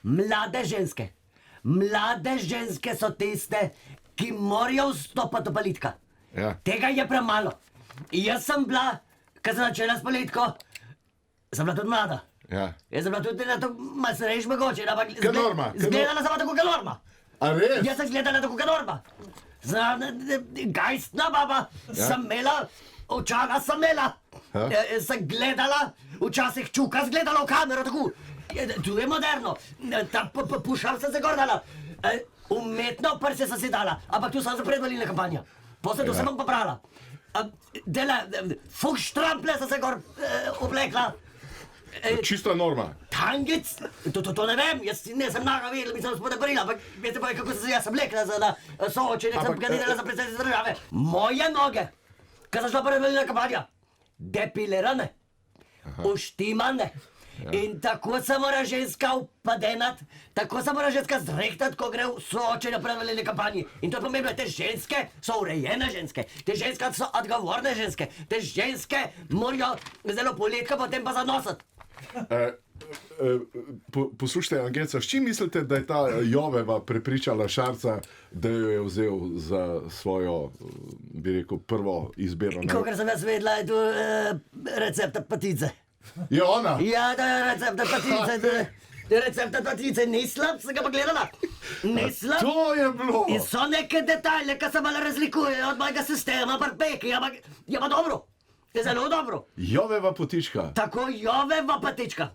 Mlade ženske. Mlade ženske so tiste, ki morajo vstopati v politiko. Ja. Tega je premalo. Jaz sem bila, ko sem začela s politiko, sem bila tudi mlada. Ja. Jaz sem bila tudi na to malo starejša mogoče, ampak Norma, zgledala sem tako kot Norma. A res? Jaz sem gledala tako kot Norma. Gajstna baba, sem imela, očala sem imela, sem gledala, včasih čuka zgledala v kamero, tako. Tu je moderno, pušal sem se gordala, umetno prse sem si dala, ampak tu sem za predvolilne kampanje. Posle tu sem vam pobrala. Fuštrample sem se gor oblekla. Čista norma. Tangec, to ne vem, jaz nisem naga videla, bi se spodobrila, ampak veste pa, kako sem se jaz oblekla za soočenje, sem kandidirala za predsednico države. Moje noge, ko sem šla predvolilna kampanja, depilirane, uštimane. In tako se mora ženska upadenati, tako se mora ženska zrehtati, ko gre v soočenje predvolilne kampanje. In to je pomembno, te ženske so urejene ženske, te ženske so odgovorne ženske, te ženske morajo zelo politika, potem pa zanositi. Poslušajte, Angelca, s čim mislite, da je ta Joveva prepričala Šarca, da jo je vzel za svojo, bi rekel, prvo izbiro? Kakor sem jaz vedela, je tu recepta patice. Je ona? Ja, to je recepta patice. Recepta patice ni slab, sem ga pa gledala. Ni slab. To je bilo! In so neke detalje, ki se malo razlikujejo od mojega sistema, barbeki, ampak je pa dobro. Je zelo dobro. Joveva potička. Tako Joveva patička.